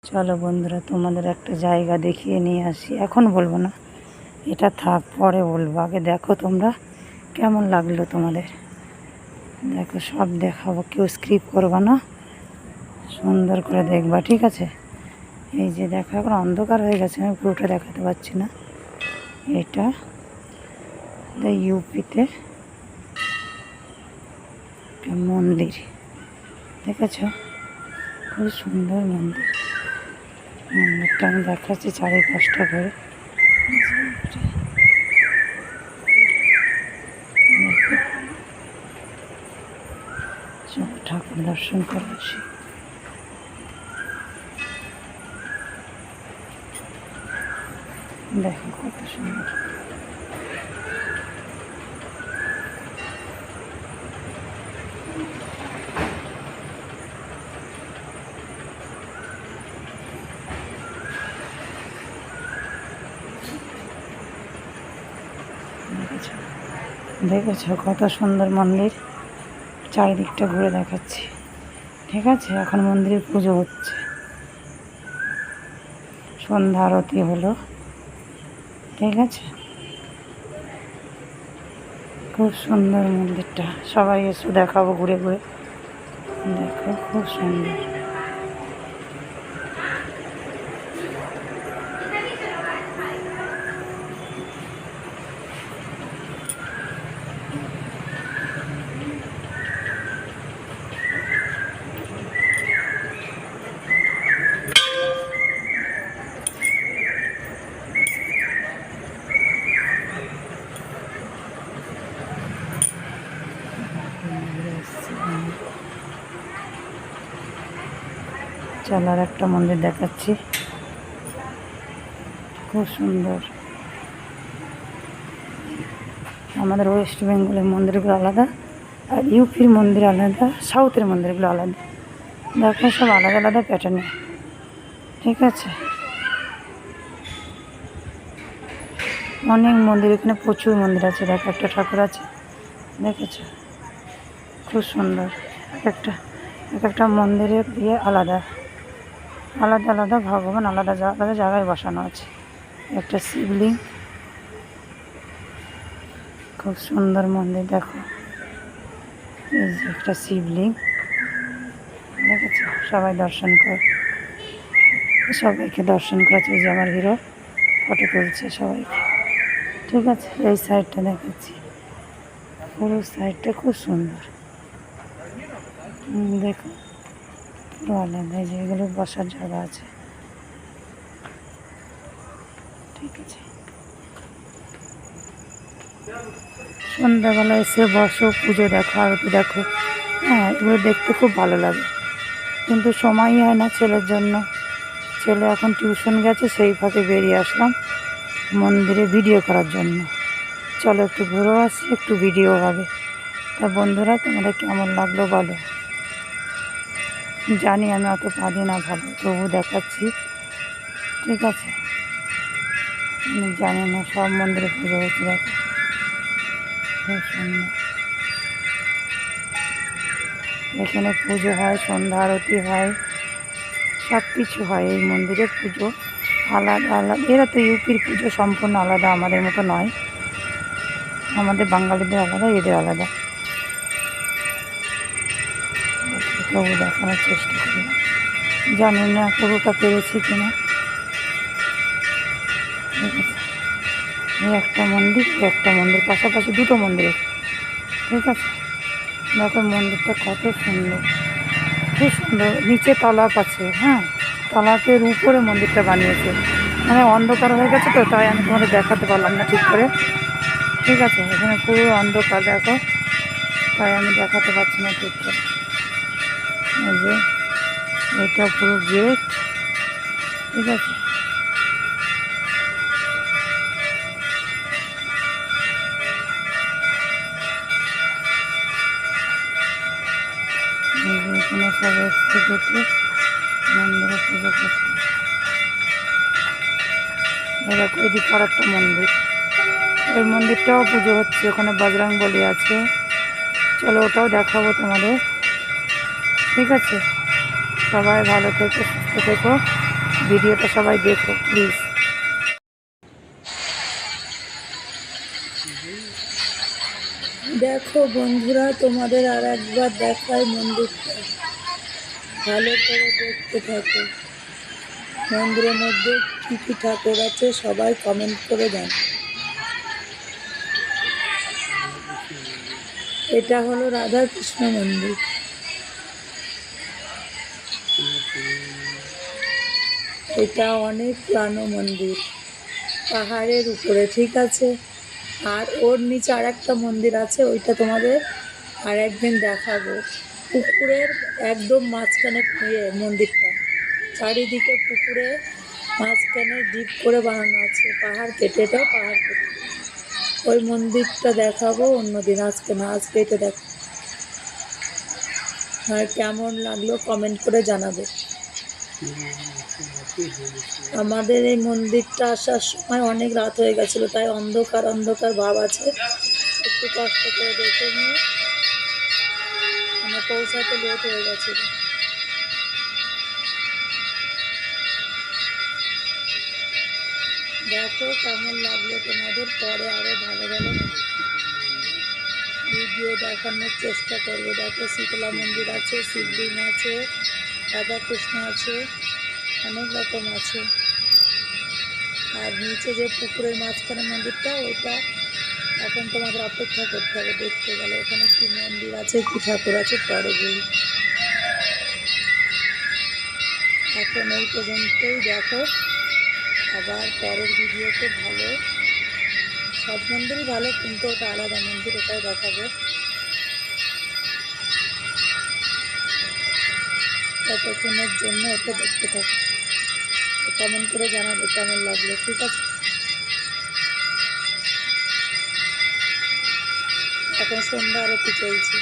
চলো বন্ধুরা, তোমাদের একটা জায়গা দেখিয়ে নিয়ে আসি। এখন বলবো না, এটা থাক, পরে বলবো। আগে দেখো তোমরা কেমন লাগলো তোমাদের। দেখো, সব দেখাবো, কেউ স্ক্রিপ করবা না, সুন্দর করে দেখবা, ঠিক আছে? এই যে দেখো, এখন অন্ধকার হয়ে গেছে, আমি পুরোটা দেখাতে পারছি না। এটা ইউপিতে একটা মন্দির, দেখেছ? খুব সুন্দর মন্দির। মন্দিরটা আমি দেখাচ্ছি চারিপাশটা করে। চলো ঠাকুর দর্শন করে আসি। দেখো কত সুন্দর। দেখেছ কত সুন্দর মন্দির। চারিদিকটা ঘুরে দেখাচ্ছি, ঠিক আছে? এখন মন্দিরে পুজো হচ্ছে, সন্ধ্যা আরতি হলো, ঠিক আছে? খুব সুন্দর মন্দিরটা, সবাই এসে দেখাবো ঘুরে ঘুরে। দেখো খুব সুন্দর। চলো আর একটা মন্দির দেখাচ্ছি, খুব সুন্দর। আমাদের ওয়েস্ট বেঙ্গলের মন্দিরগুলো আলাদা, আর ইউপির মন্দির আলাদা, সাউথের মন্দিরগুলো আলাদা। দেখো সব আলাদা আলাদা প্যাটার্নে, ঠিক আছে? অনেক মন্দির, এখানে প্রচুর মন্দির আছে। দেখো একটা ঠাকুর আছে, দেখেছো? খুব সুন্দর। এক একটা মন্দিরের আলাদা আলাদা আলাদা ভগবান, আলাদা আলাদা জায়গায় বসানো আছে। একটা শিবলিঙ্গ, খুব সুন্দর মন্দির। দেখো এই যে একটা শিবলিঙ্গ, দেখেছো? সবাই দর্শন কর, সবাইকে দর্শন করাচ্ছে। এই যে আমার হিরো ফটো তুলছে সবাইকে, ঠিক আছে? এই সাইডটা দেখাচ্ছি, পুরো সাইডটা খুব সুন্দর। দেখো পুরো আলাদা, যে এগুলো বসার জায়গা আছে, ঠিক আছে? সন্ধ্যাবেলা এসে বসো, পুজো দেখো, আরতি দেখো। হ্যাঁ, এগুলো দেখতে খুব ভালো লাগে, কিন্তু সময়ই হয় না ছেলের জন্য। ছেলে এখন টিউশন গেছে, সেই ফাঁকে বেরিয়ে আসলাম মন্দিরে ভিডিও করার জন্য। চলো একটু ঘুরেও আসি, একটু ভিডিও হবে। তা বন্ধুরা, তোমাদের কেমন লাগলো বলো। জানি আমি অত পারি না ভালো, তবু দেখাচ্ছি, ঠিক আছে? আমি জানি না, সব মন্দিরে পুজো হচ্ছে, দেখো খুব সুন্দর। এখানে পুজো হয়, সন্ধ্যা আরতি হয়, সব কিছু হয় এই মন্দিরে। পুজো আলাদা আলাদা। এরা তো ইউপির পুজো সম্পূর্ণ আলাদা, আমাদের মতো নয়। আমাদের বাঙালিদের আলাদা, এদের আলাদা। তবু দেখানোর চেষ্টা করি, জানি না পুরোটা পেরেছি কিনা, ঠিক আছে? এই একটা মন্দির পাশাপাশি দুটো মন্দির, ঠিক আছে? দেখো মন্দিরটা কত সুন্দর, খুব সুন্দর। নিচে তালাব আছে, হ্যাঁ, তালাবের উপরে মন্দিরটা বানিয়েছে। মানে অন্ধকার হয়ে গেছে তো, তাই আমি তোমাদের দেখাতে পারলাম না ঠিক করে, ঠিক আছে? এখানে পুরো অন্ধকার, দেখো, তাই আমি দেখাতে পারছি না ঠিক করে। এই যে এটা পুরো গেট, ঠিক আছে? এখানে সব এসছে গেটে মন্দিরে পুজো করতে। এরকম এদিকে আর একটা মন্দির, ওই মন্দিরটাও পুজো হচ্ছে, ওখানে বজরংবলী আছে। চলো ওটাও দেখাবো তোমাদের, ঠিক আছে? সবাই ভালো থেকে সুস্থ পাশে থেকো, ভিডিওটা সবাই দেখো প্লিজ। দেখো বন্ধুরা, তোমাদের আর একবার দেখায় মন্দিরটা, ভালো করে দেখতে থাকো। মন্দিরের মধ্যে কি কি ঠাকুর আছে সবাই কমেন্ট করে জান। এটা হলো রাধা কৃষ্ণ মন্দির। এটা অনেক পুরানো মন্দির, পাহাড়ের উপরে, ঠিক আছে। আর ওর নিচে আর একটা মন্দির আছে, ওইটা তোমাদের আর একদিন দেখাবো। পুকুরের একদম মাঝখানে মন্দিরটা, চারিদিকে পুকুরে মাঝখানে ডিপ করে বানানো আছে, পাহাড় কেটে, এটাও পাহাড় কেটে। ওই মন্দিরটা দেখাবো অন্যদিন, আজকে না, আজকে এটা দেখো। আর কেমন লাগলো কমেন্ট করে জানাবে। আমাদের এই মন্দিরটা আসার সময় অনেক রাত হয়ে গেছিলো, তাই অন্ধকার অন্ধকার ভাব আছে, একটু কষ্ট করে দেখে নিয়ে মানে পৌঁছাতে লেট হয়ে গেছিলো। দেখো কেমন লাগলো তোমাদের, পরে আরও ভালো ভালো ভিডিও দেখানোর চেষ্টা করবো। দেখো শীতলা মন্দির আছে, শিবলিঙ্গ আছে, রাধাকৃষ্ণ আছে, অনেক রকম আছে। আর নিচে যে পুকুরের মাঝখানে মন্দিরটা, ওইটা এখন তোমাদের অপেক্ষা করতে হবে দেখতে গেলে, ওখানে কি মন্দির আছে কি ঠাকুর আছে পরে বলি। এখন এই পর্যন্তই দেখো, আবার পরের ভিডিওতে ভালো, সব মন্দিরই ভালো কিন্তু ওটা আলাদা মন্দির, ওটাও দেখাবো। ততক্ষণের জন্য ওটা দেখতে থাকো, কমেন্ট করে জানাবে কেমন লাগলো, ঠিক আছে। এখন সন্ধ্যা আরতি চলছে।